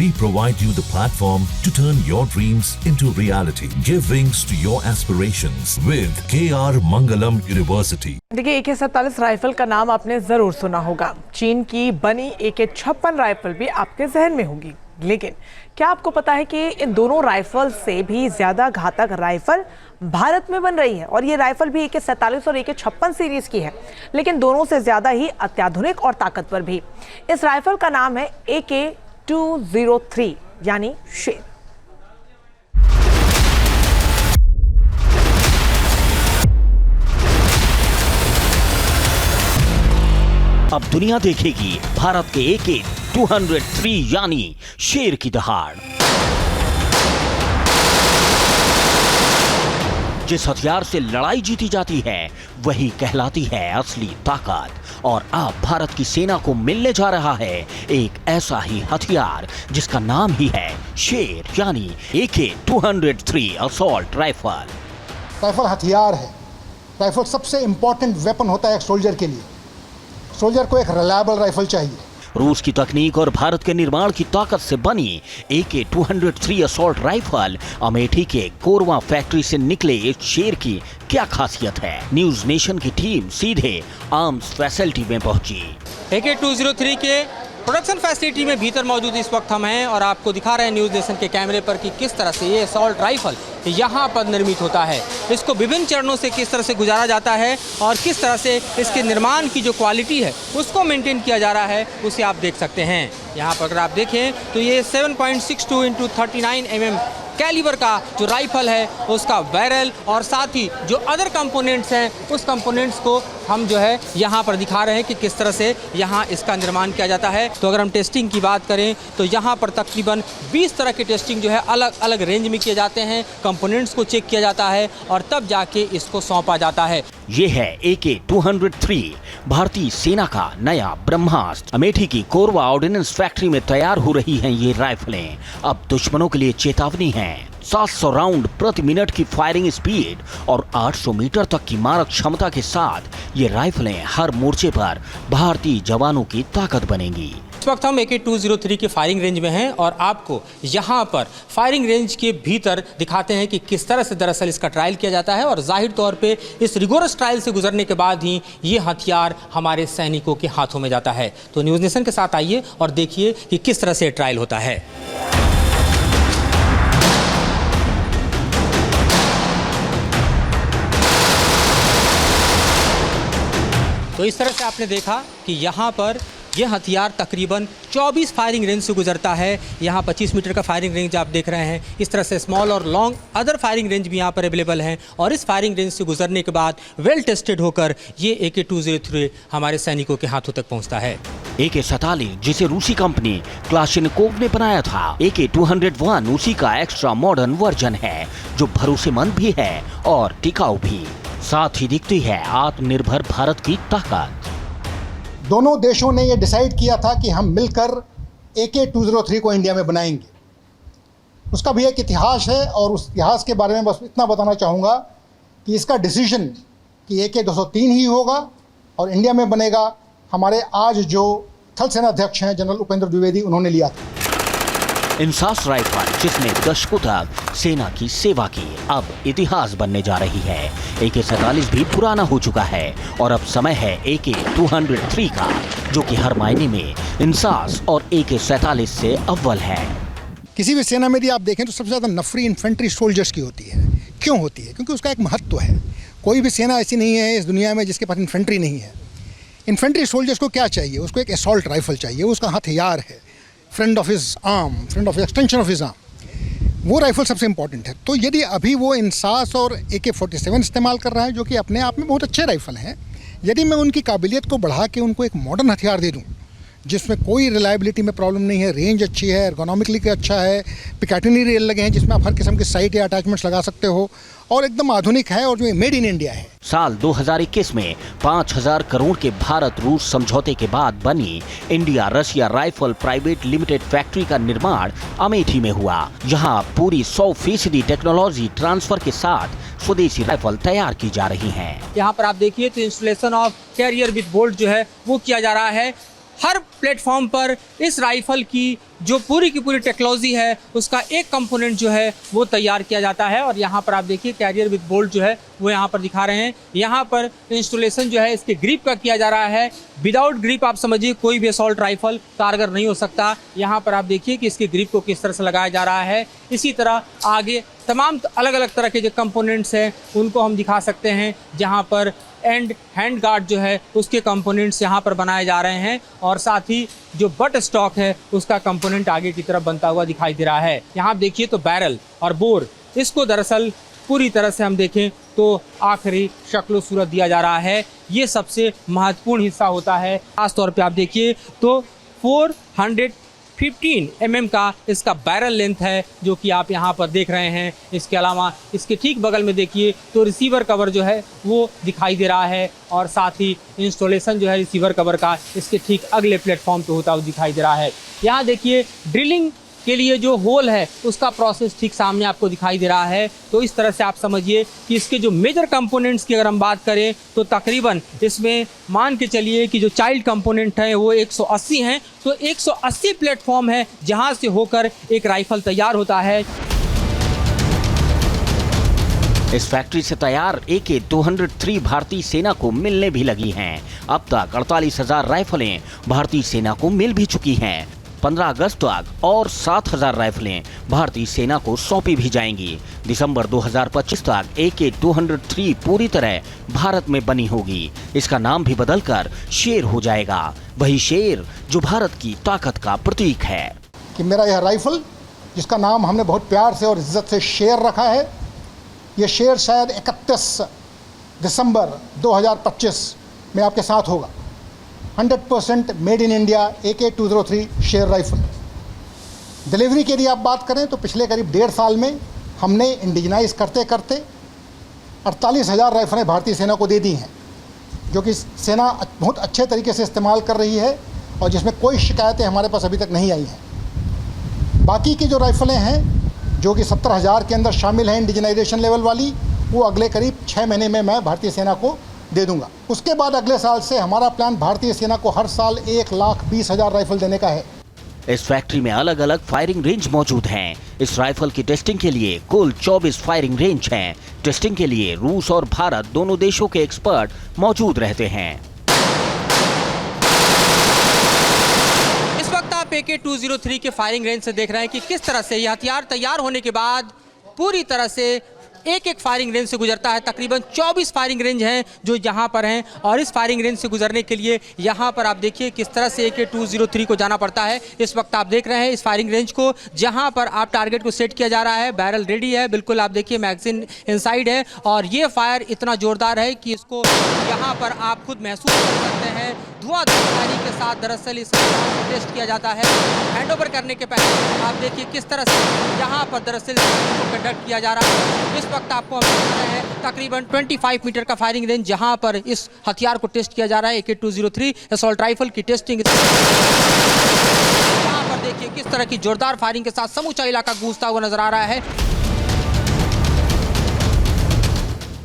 We provide you the platform to turn your dreams into reality. Give wings to your aspirations with KR Mangalam University. देखिए AK-47 rifle का नाम आपने जरूर सुना होगा। चीन की बनी AK-56 राइफल भी आपके जहन में होगी, लेकिन क्या आपको पता है कि इन दोनों राइफल से भी ज्यादा घातक राइफल भारत में बन रही है? और ये राइफल भी AK-47 और AK-56 सीरीज की है, लेकिन दोनों से ज्यादा ही अत्याधुनिक और ताकतवर भी। इस राइफल का नाम है AK-203 यानी शेर। अब दुनिया देखेगी भारत के AK-203 यानी शेर की दहाड़। जिस हथियार से लड़ाई जीती जाती है वही कहलाती है असली ताकत। और अब भारत की सेना को मिलने जा रहा है एक ऐसा ही हथियार जिसका नाम ही है शेर यानी AK-203 असॉल्ट राइफल। राइफल हथियार है। राइफल सबसे इंपॉर्टेंट वेपन होता है एक सोल्जर के लिए। सोल्जर को एक रिलायबल राइफल चाहिए। रूस की तकनीक और भारत के निर्माण की ताकत से बनी AK-203 असॉल्ट राइफल अमेठी के कोरवा फैक्ट्री से निकले इस शेर की क्या खासियत है? न्यूज नेशन की टीम सीधे आर्म्स फैसिलिटी में पहुंची। AK-203 के प्रोडक्शन फैसिलिटी में भीतर मौजूद इस वक्त हम हैं और आपको दिखा रहे हैं न्यूज़ नेशन के कैमरे पर कि किस तरह से ये असॉल्ट राइफल यहाँ पर निर्मित होता है। इसको विभिन्न चरणों से किस तरह से गुजारा जाता है और किस तरह से इसके निर्माण की जो क्वालिटी है उसको मेंटेन किया जा रहा है, उसे आप देख सकते हैं। यहाँ पर अगर आप देखें तो ये 7.62 × 39 mm कैलिबर का जो राइफल है उसका बैरल और साथ ही जो अदर कंपोनेंट्स हैं उस कंपोनेंट्स को हम जो है यहाँ पर दिखा रहे हैं कि किस तरह से यहाँ इसका निर्माण किया जाता है। तो अगर हम टेस्टिंग की बात करें तो यहाँ पर तकरीबन 20 तरह की टेस्टिंग जो है अलग अलग रेंज में किए जाते हैं। कंपोनेंट्स को चेक किया जाता है और तब जाके इसको सौंपा जाता है। ये है AK-203 भारतीय सेना का नया ब्रह्मास्त्र। अमेठी की कोरवा ऑर्डिनेंस फैक्ट्री में तैयार हो रही हैं ये राइफलें। अब दुश्मनों के लिए चेतावनी है। 700 राउंड प्रति मिनट की फायरिंग स्पीड और 800 मीटर तक की मारक क्षमता के साथ ये राइफलें हर मोर्चे पर भारतीय जवानों की ताकत बनेंगी। इस वक्त हम AK-203 के फायरिंग रेंज में हैं और आपको यहाँ पर फायरिंग रेंज के भीतर दिखाते हैं कि किस तरह से दरअसल इसका ट्रायल किया जाता है। और जाहिर तौर पे इस रिगोरस ट्रायल से गुजरने के बाद ही ये हथियार हमारे सैनिकों के हाथों में जाता है। तो न्यूज़ नेशन के साथ आइए और देखिए कि किस तरह से ट्रायल होता है। तो इस तरह से आपने देखा कि यहाँ पर यह हथियार तकरीबन 24 फायरिंग रेंज से गुजरता है। यहाँ 25 मीटर का फायरिंग रेंज आप देख रहे हैं। इस तरह से स्मॉल और लॉन्ग अदर फायरिंग रेंज भी यहाँ पर अवेलेबल हैं और इस फायरिंग रेंज से गुजरने के बाद वेल टेस्टेड होकर ये AK-203 हमारे सैनिकों के हाथों तक पहुँचता है। AK-47 जिसे रूसी कंपनी क्लाशनिकोव ने बनाया था, AK-201 उसी का एक्स्ट्रा मॉडर्न वर्जन है जो भरोसेमंद भी है और टिकाऊ भी। साथ ही दिखती है आत्मनिर्भर भारत की ताकत। दोनों देशों ने यह डिसाइड किया था कि हम मिलकर AK-203 को इंडिया में बनाएंगे। उसका भी एक इतिहास है और उस इतिहास के बारे में बस इतना बताना चाहूँगा कि इसका डिसीजन कि AK-203 ही होगा और इंडिया में बनेगा, हमारे आज जो थल सेना अध्यक्ष हैं जनरल उपेंद्र द्विवेदी, उन्होंने लिया था। इंसास राइफल जिसने दशकों तक सेना की सेवा की अब इतिहास बनने जा रही है। AK-47 भी पुराना हो चुका है और अब समय है AK-203 का, जो कि हर मायने में इंसास और AK-47 से अव्वल है। किसी भी सेना में यदि आप देखें तो सबसे ज़्यादा नफरी इन्फेंट्री सोल्जर्स की होती है। क्यों होती है? क्योंकि उसका एक महत्व है। कोई भी सेना ऐसी नहीं है इस दुनिया में जिसके पास इन्फेंट्री नहीं है। इन्फेंट्री सोल्जर्स को क्या चाहिए? उसको एक असॉल्ट राइफल चाहिए, उसका हथियार है, friend of his arm, friend of extension of his arm. वो राइफल सबसे इंपॉर्टेंट है। तो यदि अभी वो इंसास और AK-47 इस्तेमाल कर रहा है जो कि अपने आप में बहुत अच्छे राइफल हैं, यदि मैं उनकी काबिलियत को बढ़ा के उनको एक मॉडर्न हथियार दे दूं जिसमें कोई रिलायबिलिटी में प्रॉब्लम नहीं है, रेंज अच्छी है, एर्गोनॉमिकली अच्छा है, पिकाटिनी रेल लगे हैं जिसमें आप हर किस्म के साइट या अटैचमेंट्स लगा सकते हो और एकदम आधुनिक है और जो मेड इन इंडिया है। साल 2021 में 5000 करोड़ के भारत रूस समझौते के बाद बनी India Russia rifle private limited factory का निर्माण अमेठी में हुआ। यहाँ पूरी 100% टेक्नोलॉजी ट्रांसफर के साथ स्वदेशी राइफल तैयार की जा रही है। यहाँ पर आप देखिए तो installation of carrier with bolt जो है वो किया जा रहा है। हर प्लेटफॉर्म पर इस राइफल की जो पूरी की पूरी टेक्नोलॉजी है उसका एक कंपोनेंट जो है वो तैयार किया जाता है। और यहाँ पर आप देखिए कैरियर विद बोल्ट जो है वो यहाँ पर दिखा रहे हैं। यहाँ पर इंस्टॉलेशन जो है इसके ग्रिप का किया जा रहा है। विदाउट ग्रिप आप समझिए कोई भी असॉल्ट राइफल कारगर नहीं हो सकता। यहाँ पर आप देखिए कि इसके ग्रिप को किस तरह से लगाया जा रहा है। इसी तरह आगे तमाम अलग अलग तरह के जो कंपोनेंट्स हैं उनको हम दिखा सकते हैं, जहाँ पर हैंड गार्ड जो है उसके कंपोनेंट्स यहाँ पर बनाए जा रहे हैं और साथ ही जो बट स्टॉक है उसका कंपोनेंट आगे की तरफ बनता हुआ दिखाई दे रहा है। यहाँ आप देखिए तो बैरल और बोर, इसको दरअसल पूरी तरह से हम देखें तो आखिरी शक्ल सूरत दिया जा रहा है। ये सबसे महत्वपूर्ण हिस्सा होता है। खास तौर पे आप देखिए तो 415 mm का इसका बैरल लेंथ है जो कि आप यहाँ पर देख रहे हैं। इसके अलावा इसके ठीक बगल में देखिए तो रिसीवर कवर जो है वो दिखाई दे रहा है और साथ ही इंस्टॉलेशन जो है रिसीवर कवर का इसके ठीक अगले प्लेटफॉर्म पे होता हुआ दिखाई दे रहा है। यहाँ देखिए ड्रिलिंग के लिए जो होल है उसका प्रोसेस ठीक सामने आपको दिखाई दे रहा है। तो इस तरह से आप समझिए कि इसके जो मेजर कंपोनेंट्स की अगर हम बात करें तो तकरीबन इसमें मान के चलिए कि जो चाइल्ड कंपोनेंट है वो 180 हैं। तो 180 प्लेटफॉर्म है जहां से होकर एक राइफल तैयार होता है। इस फैक्ट्री से तैयार AK-203 भारतीय सेना को मिलने भी लगी हैं। अब तक 48,000 राइफलें भारतीय सेना को मिल भी चुकी हैं। 15 अगस्त तक और 7,000 राइफलें भारतीय सेना को सौंपी भी जाएंगी। दिसंबर 2025 तक AK-203 पूरी तरह भारत में बनी होगी। इसका नाम भी बदलकर शेर हो जाएगा, वही शेर जो भारत की ताकत का प्रतीक है। कि मेरा यह राइफल जिसका नाम हमने बहुत प्यार से और इज्जत से शेर रखा है, ये शेर शायद 31 दिसंबर 2025 में आपके साथ होगा। 100% मेड इन इंडिया AK-203 शेर राइफल। डिलीवरी की यदि आप बात करें तो पिछले करीब 1.5 साल में हमने इंडिजनाइज करते करते 48,000 राइफलें भारतीय सेना को दे दी हैं, जो कि सेना बहुत अच्छे तरीके से इस्तेमाल कर रही है और जिसमें कोई शिकायतें हमारे पास अभी तक नहीं आई हैं। बाकी की जो राइफलें हैं जो कि 70,000 के अंदर शामिल हैं इंडिजनाइजेशन लेवल वाली, वो अगले करीब 6 महीने में मैं भारतीय सेना को दे दूंगा। उसके बाद अगले साल से हमारा प्लान भारतीय सेना को हर साल 1,20,000 राइफल देने का है। इस फैक्ट्री में अलग अलग फायरिंग रेंज मौजूद हैं। इस राइफल की टेस्टिंग के लिए कुल 24 फायरिंग रेंज हैं। टेस्टिंग के लिए रूस और भारत दोनों देशों के एक्सपर्ट मौजूद रहते हैं। इस वक्त आप AK-203 के फायरिंग रेंज से देख रहे हैं कि किस तरह से यह हथियार तैयार होने के बाद पूरी तरह से एक फायरिंग रेंज से गुजरता है। तकरीबन 24 फायरिंग रेंज हैं जो यहाँ पर हैं और इस फायरिंग रेंज से गुजरने के लिए यहाँ पर आप देखिए किस तरह से AK-203 को जाना पड़ता है। इस वक्त आप देख रहे हैं इस फायरिंग रेंज को, जहाँ पर आप टारगेट को सेट किया जा रहा है। बैरल रेडी है, बिल्कुल आप देखिए मैगजीन इनसाइड है और ये फायर इतना जोरदार है कि इसको यहाँ पर आप खुद महसूस कर सकते हैं। धुआंधारी के साथ दरअसल इस टेस्ट किया जाता है। हैंड ओवर करने के पहले आप देखिए किस तरह से यहाँ पर दरअसल कंडक्ट किया जा रहा है। इस वक्त आपको हम बता रहे हैं तकरीबन 25 मीटर का फायरिंग रेंज जहां पर इस हथियार को टेस्ट किया जा रहा है। AK-203 असॉल्ट राइफल की टेस्टिंग यहाँ पर देखिए किस तरह की जोरदार फायरिंग के साथ समूचा इलाका गूंजता हुआ नजर आ रहा है।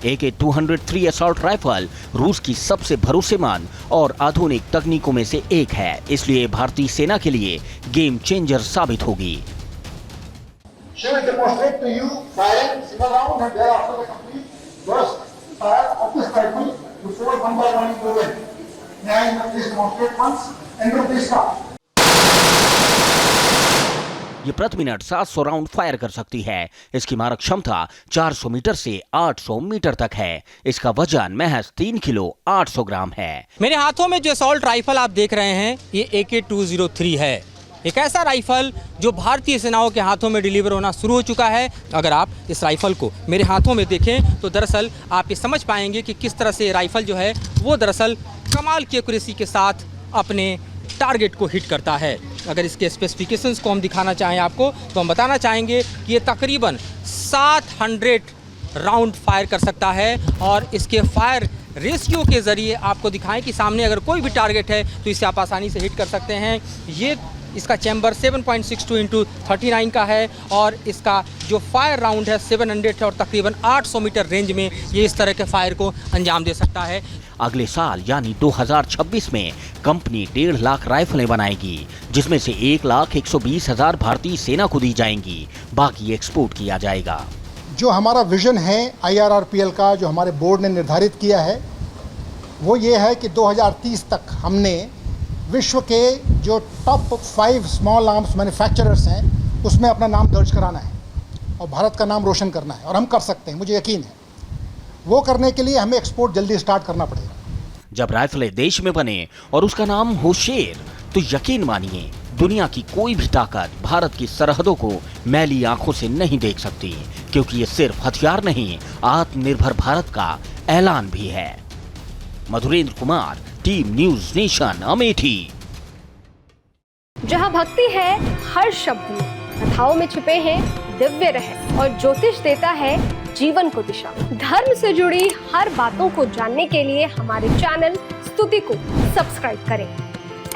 AK-203 असॉल्ट राइफल रूस की सबसे भरोसेमंद और आधुनिक तकनीकों में से एक है, इसलिए भारतीय सेना के लिए गेम चेंजर साबित होगी। She will demonstrate to you firing single round and thereafter the complete burst fire of this rifle before one by one you go in. May I please demonstrate once and do this now. ये प्रति minute 700 round fire कर सकती है। इसकी मारक क्षमता 400 metre से 800 metre तक है। इसका वजन महज 3 किलो 800 ग्राम है। मेरे हाथों में जो असॉल्ट राइफल आप देख रहे हैं ये AK-203 है। एक ऐसा राइफल जो भारतीय सेनाओं के हाथों में डिलीवर होना शुरू हो चुका है। अगर आप इस राइफल को मेरे हाथों में देखें तो दरअसल आप ये समझ पाएंगे कि किस तरह से राइफल जो है वो दरअसल कमाल की एक्यूरेसी के साथ अपने टारगेट को हिट करता है। अगर इसके स्पेसिफिकेशंस को हम दिखाना चाहें आपको तो हम बताना चाहेंगे कि ये तकरीबन 700 राउंड फायर कर सकता है और इसके फायर रेशियो के ज़रिए आपको दिखाएं कि सामने अगर कोई भी टारगेट है तो इसे आप आसानी से हिट कर सकते हैं। ये इसका चैम्बर 7.62 × 39 का है और इसका जो फायर राउंड है 700 है और तकरीबन 800 मीटर रेंज में ये इस तरह के फायर को अंजाम दे सकता है। अगले साल यानी 2026 में कंपनी 1.5 लाख राइफलें बनाएगी, जिसमें से 1,120,000 भारतीय सेना को दी जाएंगी, बाकी एक्सपोर्ट किया जाएगा। जो हमारा विजन है IRRPL का, जो हमारे बोर्ड ने निर्धारित किया है, वो ये है कि 2030 तक हमने विश्व के जो टॉप 5 स्मॉल आर्म्स मैन्युफैक्चरर्स हैं उसमें अपना नाम दर्ज कराना है और भारत का नाम रोशन करना है, और हम कर सकते हैं, मुझे यकीन है। वो करने के लिए हमें एक्सपोर्ट जल्दी स्टार्ट करना पड़ेगा। जब राइफलें देश में बने और उसका नाम हो शेर, तो यकीन मानिए दुनिया की कोई भी ताकत भारत की सरहदों को मैली आंखों से नहीं देख सकती, क्योंकि ये सिर्फ हथियार नहीं, आत्मनिर्भर भारत का ऐलान भी है। Madhurendra Kumar, team news nation, Amethi. जहाँ भक्ति है हर शब्द में, कथाओं में छुपे हैं दिव्य रहस्य और ज्योतिष देता है जीवन को दिशा। धर्म से जुड़ी हर बातों को जानने के लिए हमारे चैनल स्तुति को सब्सक्राइब करें।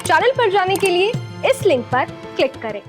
चैनल पर जाने के लिए इस लिंक पर क्लिक करें।